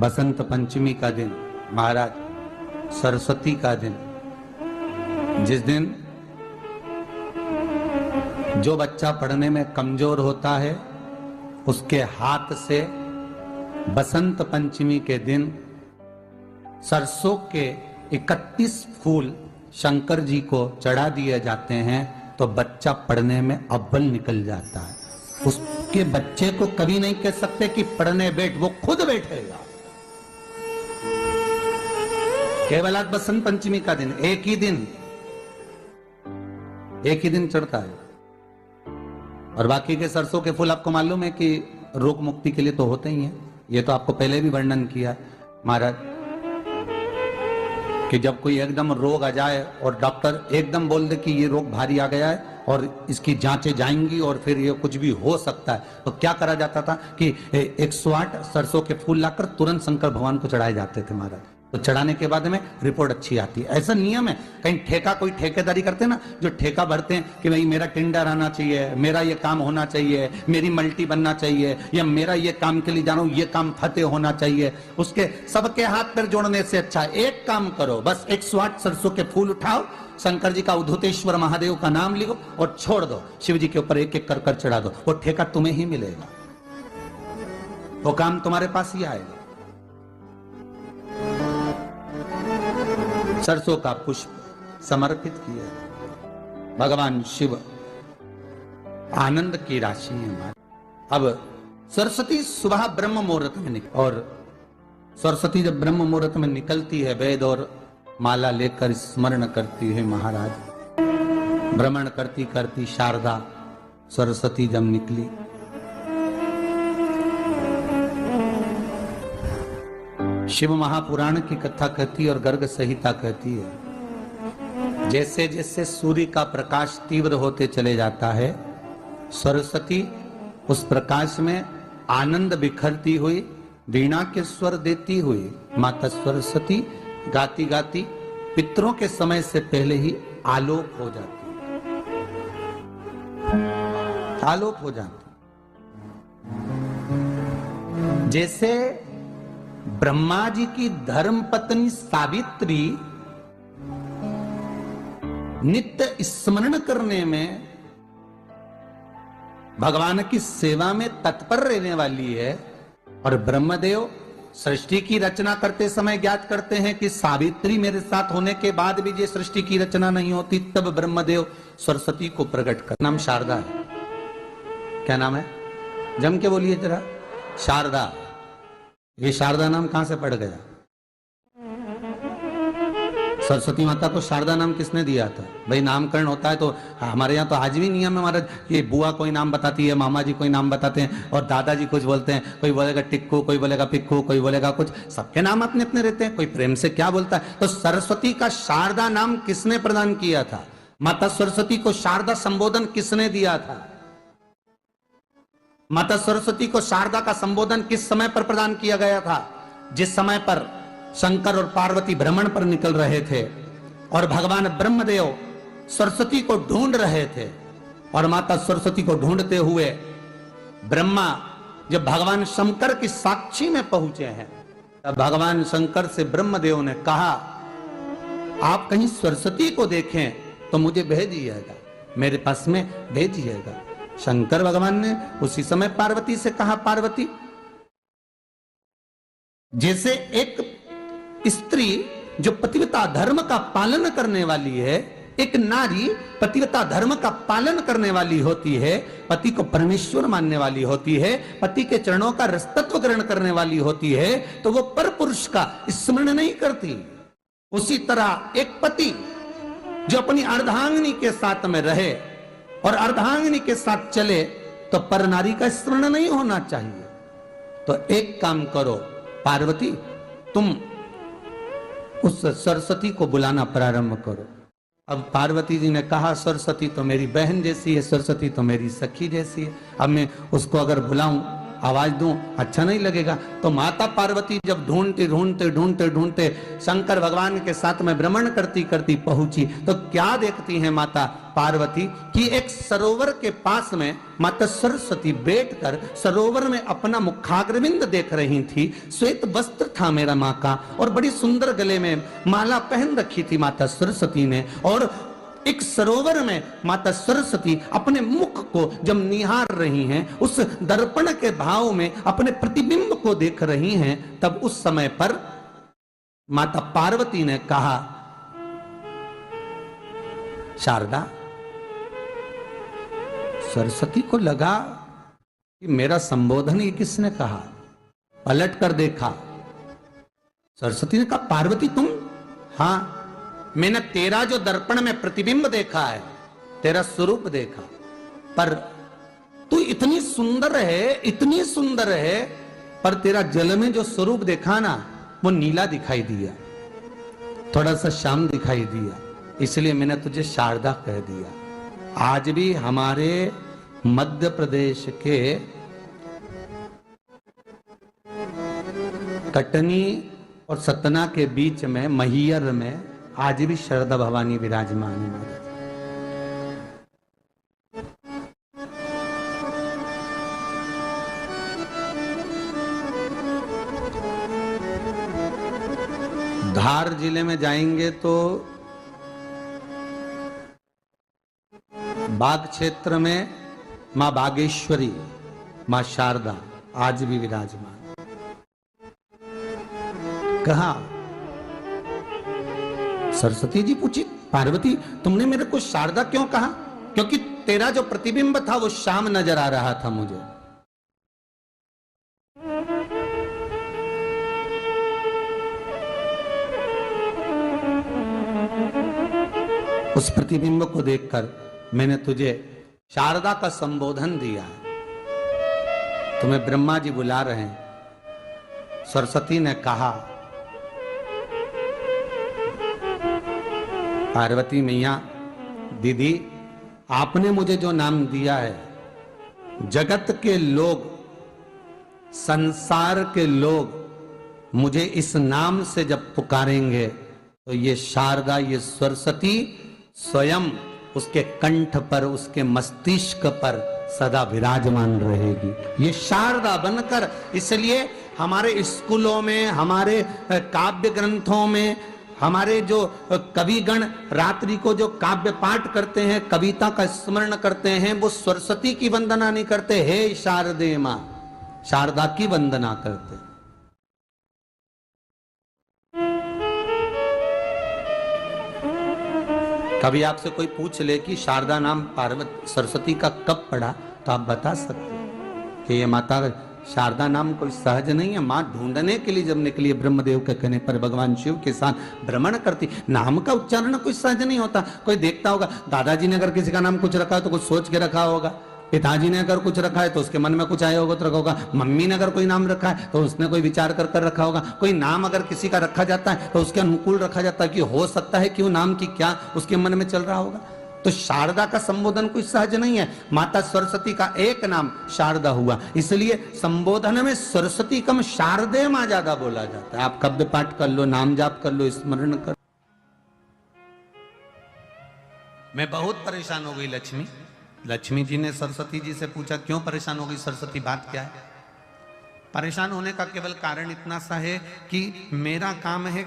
बसंत पंचमी का दिन, महाराज सरस्वती का दिन, जिस दिन जो बच्चा पढ़ने में कमजोर होता है उसके हाथ से बसंत पंचमी के दिन सरसों के 31 फूल शंकर जी को चढ़ा दिए जाते हैं तो बच्चा पढ़ने में अव्वल निकल जाता है। उसके बच्चे को कभी नहीं कह सकते कि पढ़ने बैठ, वो खुद बैठेगा। केवल आज बसंत पंचमी का दिन, एक ही दिन चढ़ता है। और बाकी के सरसों के फूल आपको मालूम है कि रोग मुक्ति के लिए तो होते ही हैं। ये तो आपको पहले भी वर्णन किया महाराज कि जब कोई एकदम रोग आ जाए और डॉक्टर एकदम बोल दे कि ये रोग भारी आ गया है और इसकी जांचें जाएंगी और फिर ये कुछ भी हो सकता है, तो क्या करा जाता था कि 108 सरसों के फूल लाकर तुरंत शंकर भगवान को चढ़ाए जाते थे महाराज। तो चढ़ाने के बाद में रिपोर्ट अच्छी आती है। ऐसा नियम है। कहीं कोई ठेकेदारी करते हैं ना, जो ठेका भरते हैं कि भाई मेरा टेंडर आना चाहिए, मेरा ये काम होना चाहिए, मेरी मल्टी बनना चाहिए, या मेरा ये काम के लिए जा रहा हूं, ये काम फतेह होना चाहिए, उसके सबके हाथ पैर जोड़ने से अच्छा एक काम करो, बस 108 सरसों के फूल उठाओ, शंकर जी का उद्धतेश्वर महादेव का नाम लिखो और छोड़ दो, शिव जी के ऊपर एक एक कर चढ़ा दो, वो ठेका तुम्हें ही मिलेगा, वो काम तुम्हारे पास ही आएगा। सरसों का पुष्प समर्पित किया, भगवान शिव आनंद की राशि है। अब सरस्वती सुबह ब्रह्म मुहूर्त में निकल, और सरस्वती जब ब्रह्म मुहूर्त में निकलती है, वेद और माला लेकर स्मरण करती है महाराज। भ्रमण करती करती शारदा सरस्वती जब निकली, शिव महापुराण की कथा कहती है और गर्ग संहिता कहती है, जैसे जैसे सूर्य का प्रकाश तीव्र होते चले जाता है, सरस्वती उस प्रकाश में आनंद बिखरती हुई, वीणा के स्वर देती हुई माता सरस्वती गाती गाती पितरों के समय से पहले ही आलोक हो जाती, आलोक हो जाती। जैसे ब्रह्मा जी की धर्म पत्नी सावित्री नित्य स्मरण करने में, भगवान की सेवा में तत्पर रहने वाली है, और ब्रह्मदेव सृष्टि की रचना करते समय ज्ञात करते हैं कि सावित्री मेरे साथ होने के बाद भी ये सृष्टि की रचना नहीं होती, तब ब्रह्मदेव सरस्वती को प्रकट कर। नाम शारदा है। क्या नाम है? जम के बोलिए जरा। शारदा। ये शारदा नाम कहां से पड़ गया? सरस्वती माता को शारदा नाम किसने दिया था? भाई नामकरण होता है तो हमारे यहाँ तो आज भी नियम है महाराज, ये बुआ कोई नाम बताती है, मामा जी कोई नाम बताते हैं और दादाजी कुछ बोलते हैं, कोई बोलेगा टिक्कू, कोई बोलेगा पिक्कू, कोई बोलेगा कुछ, सबके नाम अपने अपने रहते हैं, कोई प्रेम से क्या बोलता है। तो सरस्वती का शारदा नाम किसने प्रदान किया था? माता सरस्वती को शारदा संबोधन किसने दिया था? माता सरस्वती को शारदा का संबोधन किस समय पर प्रदान किया गया था? जिस समय पर शंकर और पार्वती भ्रमण पर निकल रहे थे और भगवान ब्रह्मदेव सरस्वती को ढूंढ रहे थे, और माता सरस्वती को ढूंढते हुए ब्रह्मा जब भगवान शंकर की साक्षी में पहुंचे हैं, तब भगवान शंकर से ब्रह्मदेव ने कहा, आप कहीं सरस्वती को देखें तो मुझे भेजिएगा, मेरे पास में भेजिएगा। शंकर भगवान ने उसी समय पार्वती से कहा, पार्वती, जैसे एक स्त्री जो पतिव्रता धर्म का पालन करने वाली है, एक नारी पतिव्रता धर्म का पालन करने वाली होती है, पति को परमेश्वर मानने वाली होती है, पति के चरणों का रसतत्व ग्रहण करने वाली होती है, तो वो पर पुरुष का स्मरण नहीं करती। उसी तरह एक पति जो अपनी अर्धांगिनी के साथ में रहे और अर्धांगिनी के साथ चले, तो पर नारी का स्मरण नहीं होना चाहिए। तो एक काम करो पार्वती, तुम उस सरस्वती को बुलाना प्रारंभ करो। अब पार्वती जी ने कहा, सरस्वती तो मेरी बहन जैसी है, सरस्वती तो मेरी सखी जैसी है, अब मैं उसको अगर बुलाऊं, आवाज दूं, अच्छा नहीं लगेगा। तो माता पार्वती जब ढूंढते ढूंढते ढूंढते ढूंढते शंकर भगवान के साथ में भ्रमण करती करती पहुंची, तो क्या देखती हैं माता पार्वती कि एक सरोवर के पास में माता सरस्वती बैठकर सरोवर में अपना मुखाग्रविंद देख रही थी। श्वेत वस्त्र था मेरा माँ का, और बड़ी सुंदर गले में माला पहन रखी थी माता सरस्वती ने। और एक सरोवर में माता सरस्वती अपने मुख को जब निहार रही हैं, उस दर्पण के भाव में अपने प्रतिबिंब को देख रही हैं, तब उस समय पर माता पार्वती ने कहा, शारदा, सरस्वती को लगा कि मेरा संबोधन ये किसने कहा। पलट कर देखा, सरस्वती ने कहा, पार्वती तुम? हाँ, मैंने तेरा जो दर्पण में प्रतिबिंब देखा है, तेरा स्वरूप देखा, पर तू इतनी सुंदर है, इतनी सुंदर है, पर तेरा जल में जो स्वरूप देखा ना, वो नीला दिखाई दिया, थोड़ा सा श्याम दिखाई दिया, इसलिए मैंने तुझे शारदा कह दिया। आज भी हमारे मध्य प्रदेश के कटनी और सतना के बीच में मैहर में आज भी शारदा भवानी विराजमान है महाराज। धार जिले में जाएंगे तो बाग क्षेत्र में मां बागेश्वरी, मां शारदा आज भी विराजमान। कहा, सरस्वती जी पूछी, पार्वती तुमने मेरे को शारदा क्यों कहा? क्योंकि तेरा जो प्रतिबिंब था वो श्याम नजर आ रहा था मुझे। उस प्रतिबिंब को देखकर मैंने तुझे शारदा का संबोधन दिया है। तुम्हें ब्रह्मा जी बुला रहे हैं। सरस्वती ने कहा, पार्वती मैया, दीदी, आपने मुझे जो नाम दिया है, जगत के लोग, संसार के लोग मुझे इस नाम से जब पुकारेंगे तो ये शारदा, ये सरस्वती स्वयं उसके कंठ पर, उसके मस्तिष्क पर सदा विराजमान रहेगी, ये शारदा बनकर। इसलिए हमारे स्कूलों में, हमारे काव्य ग्रंथों में, हमारे जो कविगण रात्रि को जो काव्य पाठ करते हैं, कविता का स्मरण करते हैं, वो सरस्वती की वंदना नहीं करते, हे शारदे मां, शारदा की वंदना करते। कभी आपसे कोई पूछ ले कि शारदा नाम पार्वती सरस्वती का कब पड़ा, तो आप बता सकते हैं कि ये माता शारदा नाम कोई सहज नहीं है। मां ढूंढने के लिए जब निकली, ब्रह्मदेव के कहने पर भगवान शिव के साथ भ्रमण करती, नाम का उच्चारण कोई सहज नहीं होता। कोई देखता होगा, दादाजी ने अगर किसी का नाम कुछ रखा है तो कुछ सोच के रखा होगा, पिताजी ने अगर कुछ रखा है तो उसके मन में कुछ आया होगा तो रखा होगा, मम्मी ने अगर कोई नाम रखा है तो उसने कोई विचार कर कर रखा होगा। कोई नाम अगर किसी का रखा जाता है तो उसके अनुकूल रखा जाता है कि हो सकता है कि वो नाम की क्या उसके मन में चल रहा होगा। तो शारदा का संबोधन कोई सहज नहीं है। माता सरस्वती का एक नाम शारदा हुआ, इसलिए संबोधन में सरस्वती कम शारदे मां ज्यादा बोला जाता है। आप काव्य पाठ कर लो, नाम जाप कर लो, स्मरण कर। मैं बहुत परेशान हो गई लक्ष्मी। लक्ष्मी जी ने सरस्वती जी से पूछा, क्यों परेशान हो गई सरस्वती, बात क्या है? परेशान होने का केवल कारण इतना सा है कि मेरा काम है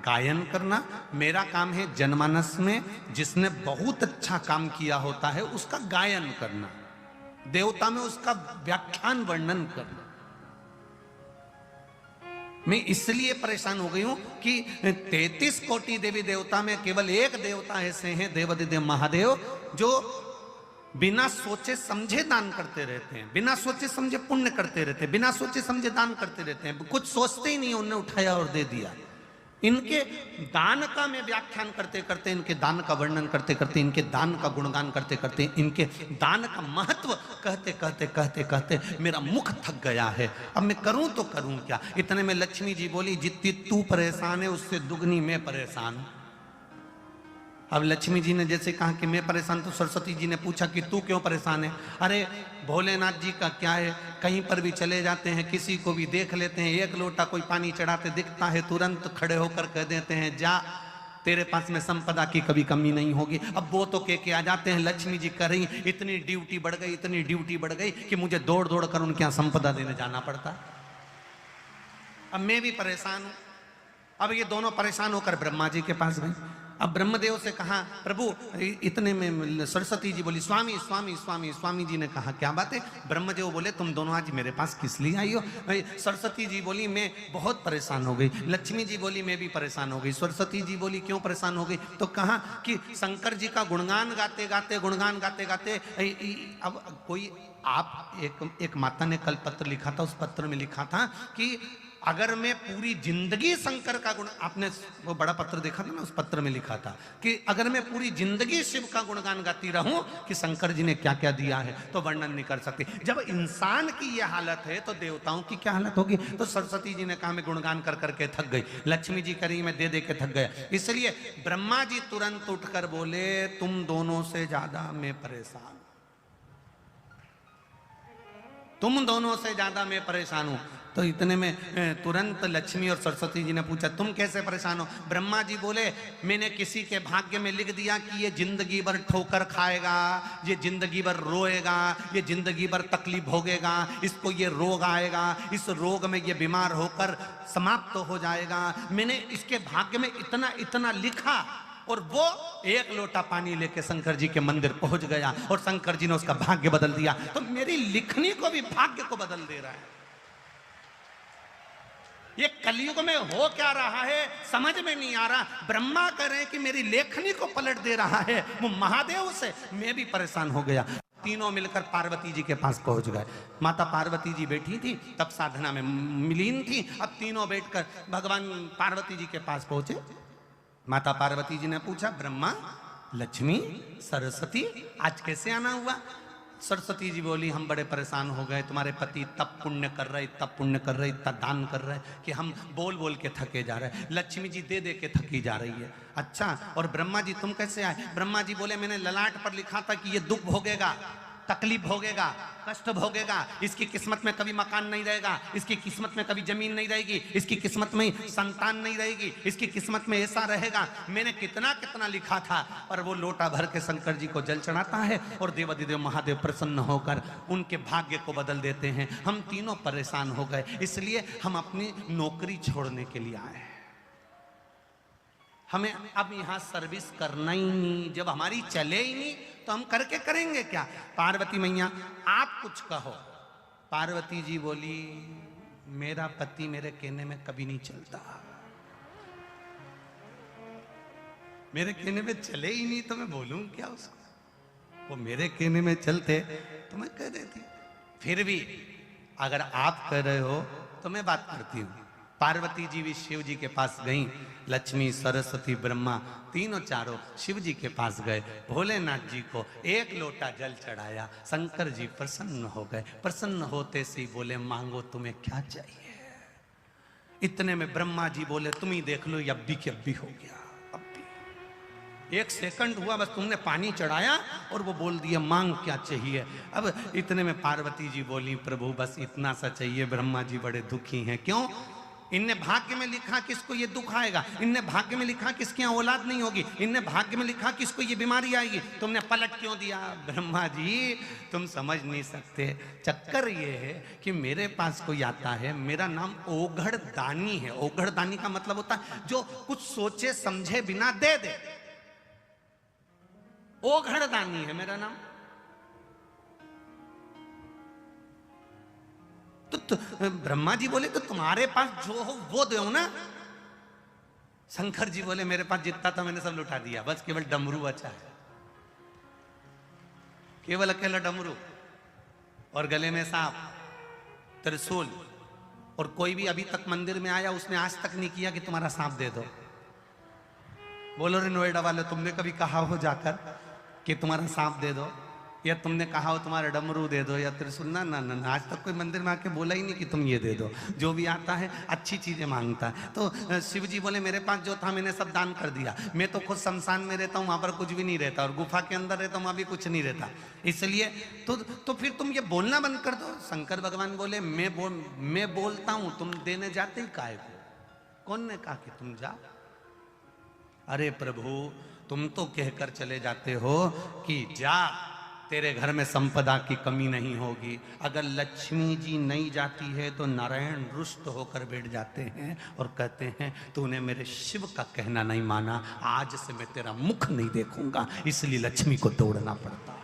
गायन करना, मेरा काम है जनमानस में जिसने बहुत अच्छा काम किया होता है उसका गायन करना, देवता में उसका व्याख्यान वर्णन करना। मैं इसलिए परेशान हो गई हूं कि 33 कोटि देवी देवता में केवल एक देवता ऐसे हैं, देवाधिदेव महादेव, जो बिना सोचे समझे दान करते रहते हैं, बिना सोचे समझे पुण्य करते रहते हैं, बिना सोचे समझे दान करते रहते हैं, कुछ सोचते ही नहीं, उन्होंने उठाया और दे दिया। इनके दान का मैं व्याख्यान करते करते, इनके दान का वर्णन करते करते, इनके दान का गुणगान करते करते, इनके दान का महत्व कहते कहते कहते कहते मेरा मुख थक गया है। अब मैं करूं तो करूं क्या? इतने में लक्ष्मी जी बोली, जितनी तू परेशान है उससे दुगनी मैं परेशान हूं। अब लक्ष्मी जी ने जैसे कहा कि मैं परेशान, तो सरस्वती जी ने पूछा कि तू क्यों परेशान है? अरे भोलेनाथ जी का क्या है, कहीं पर भी चले जाते हैं, किसी को भी देख लेते हैं, एक लोटा कोई पानी चढ़ाते दिखता है, तुरंत खड़े होकर कह देते हैं जा, तेरे पास में संपदा की कभी कमी नहीं होगी। अब वो तो के आ जाते हैं, लक्ष्मी जी कर रही, इतनी ड्यूटी बढ़ गई, इतनी ड्यूटी बढ़ गई कि मुझे दौड़ दौड़ कर उनके यहाँ संपदा देने जाना पड़ता। अब मैं भी परेशान हूं। अब ये दोनों परेशान होकर ब्रह्मा जी के पास गए। अब ब्रह्मदेव से कहा प्रभु, इतने में सरस्वती जी बोली स्वामी स्वामी स्वामी। स्वामी जी ने कहा क्या बात है? ब्रह्मदेव बोले तुम दोनों आज मेरे पास किस लिए आई हो? सरस्वती जी बोली मैं बहुत परेशान हो गई। लक्ष्मी जी बोली मैं भी परेशान हो गई। सरस्वती जी बोली क्यों परेशान हो गई? तो कहा कि शंकर जी का गुणगान गाते गाते अब कोई आप एक माता ने कल पत्र लिखा था, उस पत्र में लिखा था कि अगर मैं पूरी जिंदगी शंकर का गुण, आपने वो बड़ा पत्र देखा था ना, उस पत्र में लिखा था कि अगर मैं पूरी जिंदगी शिव का गुणगान गाती रहूं कि शंकर जी ने क्या क्या दिया है तो वर्णन नहीं कर सकती। जब इंसान की ये हालत है तो देवताओं की क्या हालत होगी? तो सरस्वती जी ने कहा मैं गुणगान कर करके थक गई। लक्ष्मी जी करी मैं दे दे के थक गया। इसलिए ब्रह्मा जी तुरंत उठकर बोले तुम दोनों से ज्यादा मैं परेशान, तुम दोनों से ज्यादा मैं परेशान हूं। तो इतने में तुरंत लक्ष्मी और सरस्वती जी ने पूछा तुम कैसे परेशान हो? ब्रह्मा जी बोले मैंने किसी के भाग्य में लिख दिया कि ये जिंदगी भर ठोकर खाएगा, ये जिंदगी भर रोएगा, ये जिंदगी भर तकलीफ भोगेगा, इसको ये रोग आएगा, इस रोग में ये बीमार होकर समाप्त हो जाएगा। मैंने इसके भाग्य में इतना इतना लिखा और वो एक लोटा पानी लेके शंकर जी के मंदिर पहुंच गया और शंकर जी ने उसका भाग्य बदल दिया। तो मेरी लिखनी को भी भाग्य को बदल दे रहा है। ये कलयुग में हो क्या रहा है समझ में नहीं आ रहा। ब्रह्मा कह रहे हैं कि मेरी लेखनी को पलट दे रहा है, वो महादेव से मैं भी परेशान हो गया। तीनों मिलकर पार्वती जी के पास पहुंच गए। माता पार्वती जी बैठी थी, तब साधना में मिलीन थी। अब तीनों बैठकर भगवान पार्वती जी के पास पहुंचे। माता पार्वती जी ने पूछा ब्रह्मा, लक्ष्मी, सरस्वती आज कैसे आना हुआ? सरस्वती जी बोली हम बड़े परेशान हो गए, तुम्हारे पति तब पुण्य कर रहे, तब पुण्य कर रहे, इतना दान कर रहे कि हम बोल बोल के थके जा रहे। लक्ष्मी जी दे दे के थकी जा रही है। अच्छा, और ब्रह्मा जी तुम कैसे आए? ब्रह्मा जी बोले मैंने ललाट पर लिखा था कि ये दुख भोगेगा, तकलीफ भोगेगा, कष्ट भोगेगा, इसकी किस्मत में कभी मकान नहीं रहेगा, इसकी किस्मत में कभी जमीन नहीं रहेगी, इसकी किस्मत में संतान नहीं रहेगी, इसकी किस्मत में ऐसा रहेगा। मैंने कितना कितना लिखा था। और वो लोटा भर के शंकर जी को जल चढ़ाता है और देवाधिदेव महादेव प्रसन्न होकर उनके भाग्य को बदल देते हैं। हम तीनों परेशान हो गए, इसलिए हम अपनी नौकरी छोड़ने के लिए आए। हमें अब यहां सर्विस करना ही नहीं, जब हमारी चले ही नहीं तो हम करके करेंगे क्या? पार्वती मैया आप कुछ कहो। पार्वती जी बोली मेरा पति मेरे कहने में कभी नहीं चलता, मेरे कहने में चले ही नहीं तो मैं बोलूं क्या उसको? वो मेरे कहने में चलते तो मैं कह देती। फिर भी अगर आप कह रहे हो तो मैं बात करती हूं। पार्वती जी भी शिव जी के पास गईं। लक्ष्मी, सरस्वती, ब्रह्मा तीनों चारों शिव जी के पास गए। भोलेनाथ जी को एक लोटा जल चढ़ाया। शंकर जी प्रसन्न हो गए। प्रसन्न होते से बोले मांगो तुम्हें क्या चाहिए? इतने में ब्रह्मा जी बोले तुम ही देख लो, अब भी अब भी हो गया। अब भी 1 सेकंड हुआ बस, तुमने पानी चढ़ाया और वो बोल दिया मांग क्या चाहिए। अब इतने में पार्वती जी बोली प्रभु बस इतना सा चाहिए। ब्रह्मा जी बड़े दुखी हैं। क्यों? इनने भाग्य में लिखा किसको ये दुख आएगा, इनने भाग्य में लिखा किसके यहाँ औलाद नहीं होगी, इनने भाग्य में लिखा किसको ये बीमारी आएगी, तुमने पलट क्यों दिया? ब्रह्मा जी तुम समझ नहीं सकते। चक्कर ये है कि मेरे पास कोई आता है, मेरा नाम ओघड़ दानी है। ओघड़ दानी का मतलब होता है जो कुछ सोचे समझे बिना दे दे। ओघड़ दानी है मेरा नाम। तो ब्रह्मा जी बोले तो तुम्हारे पास जो हो वो दो ना। शंकर जी बोले मेरे पास जितना था मैंने सब लुटा दिया, बस केवल डमरू बचा है, केवल अकेला डमरू और गले में सांप, त्रिशूल। और कोई भी अभी तक मंदिर में आया उसने आज तक नहीं किया कि तुम्हारा सांप दे दो। बोलो रे नोएडा वाले, तुमने कभी कहा हो जाकर कि तुम्हारा सांप दे दो? या तुमने कहा हो तुम्हारा डमरू दे दो या त्रिशूल, ना ना ना, आज तक कोई मंदिर में आके बोला ही नहीं कि तुम ये दे दो। जो भी आता है अच्छी चीजें मांगता है। तो शिव जी बोले मेरे पास जो था मैंने सब दान कर दिया, मैं तो खुद शमशान में रहता हूँ, वहां पर कुछ भी नहीं रहता, और गुफा के अंदर रहता हूँ, वहां भी कुछ नहीं रहता, इसलिए तो फिर तुम ये बोलना बंद कर दो। शंकर भगवान बोले मैं बोलता हूँ, तुम देने जाते ही काहे को? कौन ने कहा कि तुम जा? अरे प्रभु तुम तो कहकर चले जाते हो कि जा, तेरे घर में संपदा की कमी नहीं होगी। अगर लक्ष्मी जी नहीं जाती है तो नारायण रुष्ट होकर बैठ जाते हैं और कहते हैं तूने मेरे शिव का कहना नहीं माना, आज से मैं तेरा मुख नहीं देखूंगा, इसलिए लक्ष्मी को तोड़ना पड़ता है।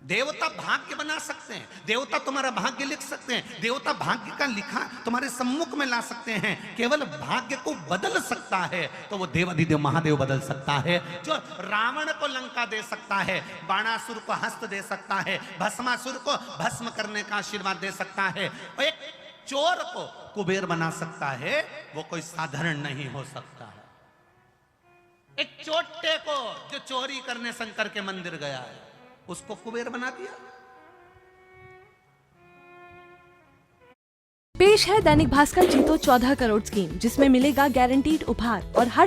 देवता भाग्य बना सकते हैं, देवता तुम्हारा भाग्य लिख सकते हैं, देवता भाग्य का लिखा तुम्हारे सम्मुख में ला सकते हैं। केवल भाग्य को बदल सकता है तो वो देवाधिदेव महादेव बदल सकता है। जो रावण को लंका दे सकता है, बाणासुर को हस्त दे सकता है, भस्मासुर को भस्म करने का आशीर्वाद दे सकता है, और एक चोर को कुबेर बना सकता है, वो कोई साधारण नहीं हो सकता है। एक चोटे को जो चोरी करने शंकर के मंदिर गया है, उसको कुबेर बना दिया। पेश है दैनिक भास्कर जीतो 14 करोड़ स्कीम, जिसमें मिलेगा गारंटीड उपहार और हर